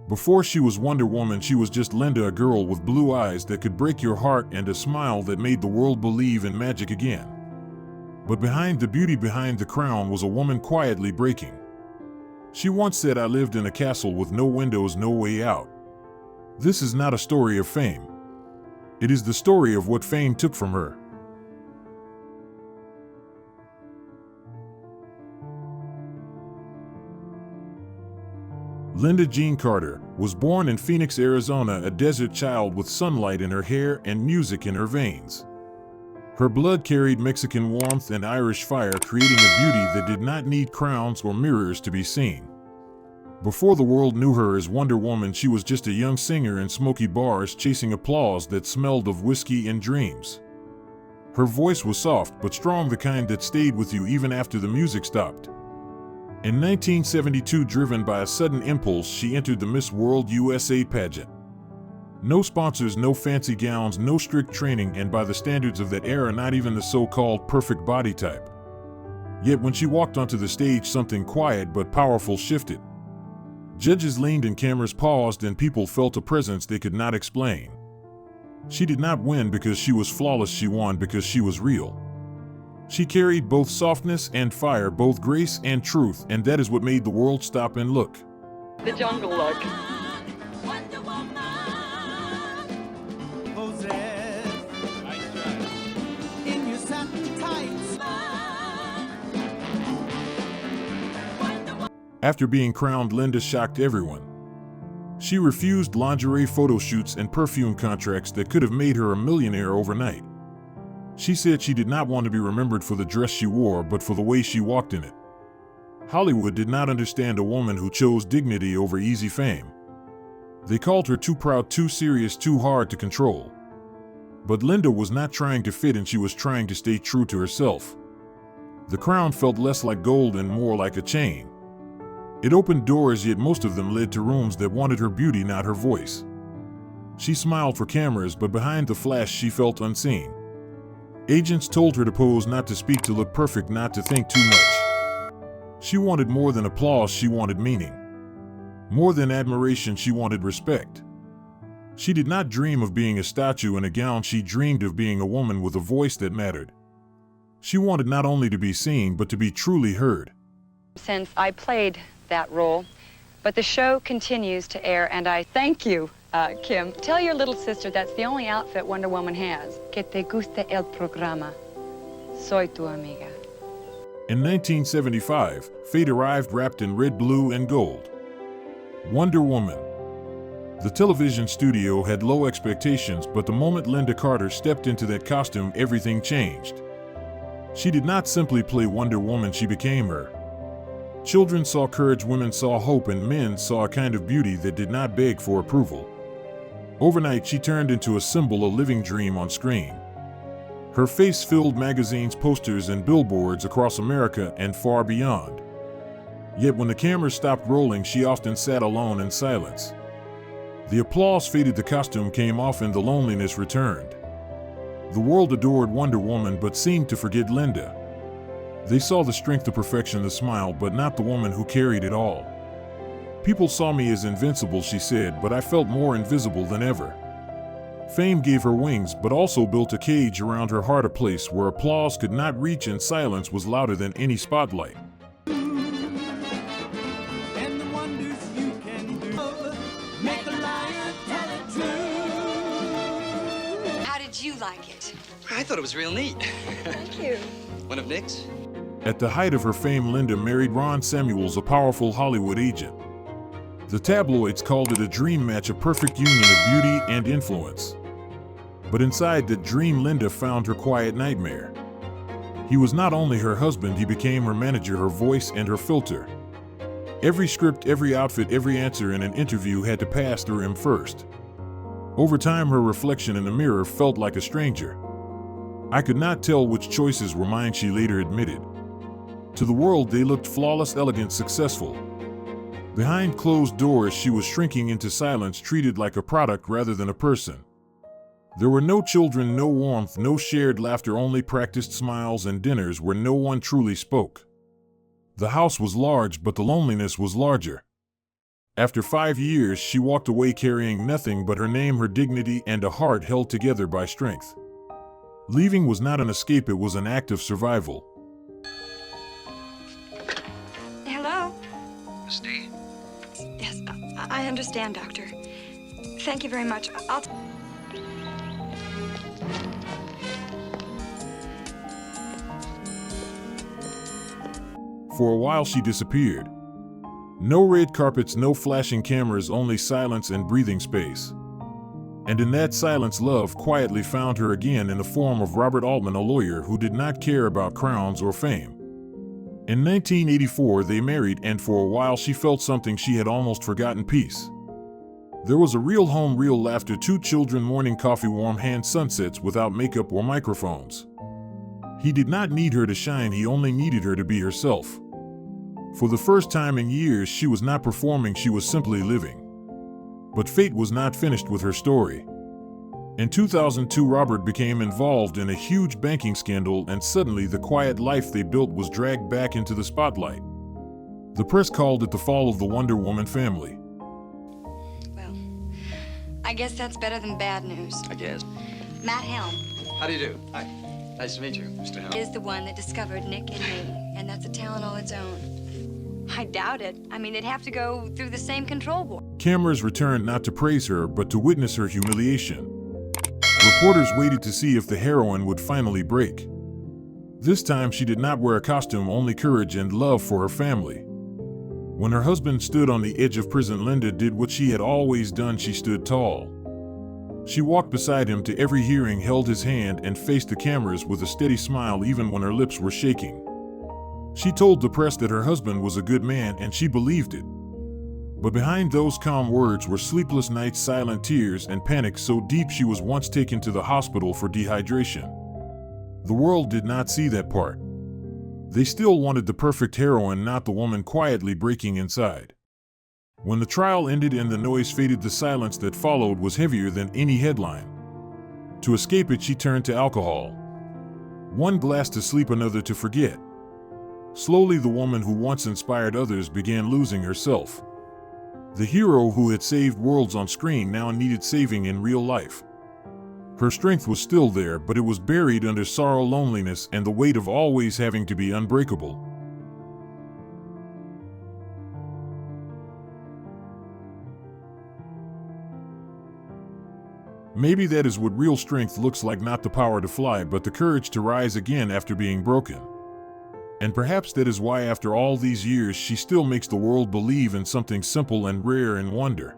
Before she was Wonder Woman, she was just Lynda, a girl with blue eyes that could break your heart and a smile that made the world believe in magic again. But behind the beauty behind the crown was a woman quietly breaking. She once said, "I lived in a castle with no windows, no way out." This is not a story of fame. It is the story of what fame took from her. Lynda Jean Carter was born in Phoenix, Arizona, a desert child with sunlight in her hair and music in her veins. Her blood carried Mexican warmth and Irish fire, creating a beauty that did not need crowns or mirrors to be seen. Before the world knew her as Wonder Woman, she was just a young singer in smoky bars chasing applause that smelled of whiskey and dreams. Her voice was soft but strong, the kind that stayed with you even after the music stopped. In 1972, driven by a sudden impulse, she entered the Miss World USA pageant. No sponsors, no fancy gowns, no strict training, and by the standards of that era, not even the so-called perfect body type. Yet when she walked onto the stage, something quiet but powerful shifted. Judges leaned and cameras paused, and people felt a presence they could not explain. She did not win because she was flawless, she won because she was real. She carried both softness and fire, both grace and truth, and that is what made the world stop and look. The jungle look. After being crowned, Lynda shocked everyone. She refused lingerie photo shoots and perfume contracts that could have made her a millionaire overnight. She said she did not want to be remembered for the dress she wore, but for the way she walked in it. Hollywood did not understand a woman who chose dignity over easy fame. They called her too proud, too serious, too hard to control. But Lynda was not trying to fit in, she was trying to stay true to herself. The crown felt less like gold and more like a chain. It opened doors, yet most of them led to rooms that wanted her beauty, not her voice. She smiled for cameras, but behind the flash she felt unseen. Agents told her to pose, not to speak, to look perfect, not to think too much. She wanted more than applause, she wanted meaning. More than admiration, she wanted respect. She did not dream of being a statue in a gown, she dreamed of being a woman with a voice that mattered. She wanted not only to be seen, but to be truly heard. Since I played that role, but the show continues to air, and I thank you, Kim. Tell your little sister that's the only outfit Wonder Woman has. Que te guste el programa. Soy tu amiga. In 1975, fate arrived wrapped in red, blue, and gold. Wonder Woman. The television studio had low expectations, but the moment Lynda Carter stepped into that costume, everything changed. She did not simply play Wonder Woman, she became her. Children saw courage, women saw hope, and men saw a kind of beauty that did not beg for approval. Overnight, she turned into a symbol, a living dream on screen. Her face filled magazines, posters, and billboards across America and far beyond. Yet when the cameras stopped rolling, she often sat alone in silence. The applause faded, the costume came off, and the loneliness returned. The world adored Wonder Woman but seemed to forget Lynda. They saw the strength, the perfection, the smile, but not the woman who carried it all. People saw me as invincible, she said, but I felt more invisible than ever. Fame gave her wings, but also built a cage around her heart, a place where applause could not reach and silence was louder than any spotlight. How did you like it? I thought it was real neat. Thank you. One of Nick's? At the height of her fame, Lynda married Ron Samuels, a powerful Hollywood agent. The tabloids called it a dream match, a perfect union of beauty and influence. But inside that dream, Lynda found her quiet nightmare. He was not only her husband, he became her manager, her voice, and her filter. Every script, every outfit, every answer in an interview had to pass through him first. Over time, her reflection in the mirror felt like a stranger. I could not tell which choices were mine, she later admitted. To the world, they looked flawless, elegant, successful. Behind closed doors, she was shrinking into silence, treated like a product rather than a person. There were no children, no warmth, no shared laughter, only practiced smiles and dinners where no one truly spoke. The house was large, but the loneliness was larger. After 5 years, she walked away carrying nothing but her name, her dignity, and a heart held together by strength. Leaving was not an escape, it was an act of survival. Hello? Steve? Yes, I understand, Doctor. Thank you very much. For a while she disappeared. No red carpets, no flashing cameras, only silence and breathing space. And in that silence, love quietly found her again in the form of Robert Altman, a lawyer who did not care about crowns or fame. In 1984 they married, and for a while she felt something she had almost forgotten: peace. There was a real home, real laughter, 2 children, morning coffee, warm hands, sunsets without makeup or microphones. He did not need her to shine, he only needed her to be herself. For the first time in years, she was not performing, she was simply living. But fate was not finished with her story. In 2002, Robert became involved in a huge banking scandal, and suddenly the quiet life they built was dragged back into the spotlight. The press called it the fall of the Wonder Woman family. Well, I guess that's better than bad news. I guess. Matt Helm How do you do? Hi. Nice to meet you, Mr. Helm. is the one that discovered Nick and me, and that's a talent all its own. I doubt it. I mean, they'd have to go through the same control board. Cameras returned not to praise her, but to witness her humiliation. Reporters waited to see if the heroine would finally break. This time she did not wear a costume, only courage and love for her family. When her husband stood on the edge of prison, Lynda did what she had always done: she stood tall. She walked beside him to every hearing, held his hand, and faced the cameras with a steady smile even when her lips were shaking. She told the press that her husband was a good man, and she believed it. But behind those calm words were sleepless nights, silent tears, and panic so deep she was once taken to the hospital for dehydration. The world did not see that part. They still wanted the perfect heroine, not the woman quietly breaking inside. When the trial ended and the noise faded, the silence that followed was heavier than any headline. To escape it, she turned to alcohol. One glass to sleep, another to forget. Slowly, the woman who once inspired others began losing herself. The hero who had saved worlds on screen now needed saving in real life. Her strength was still there, but it was buried under sorrow, loneliness, and the weight of always having to be unbreakable. Maybe that is what real strength looks like: not the power to fly, but the courage to rise again after being broken. And perhaps that is why, after all these years, she still makes the world believe in something simple and rare, in wonder.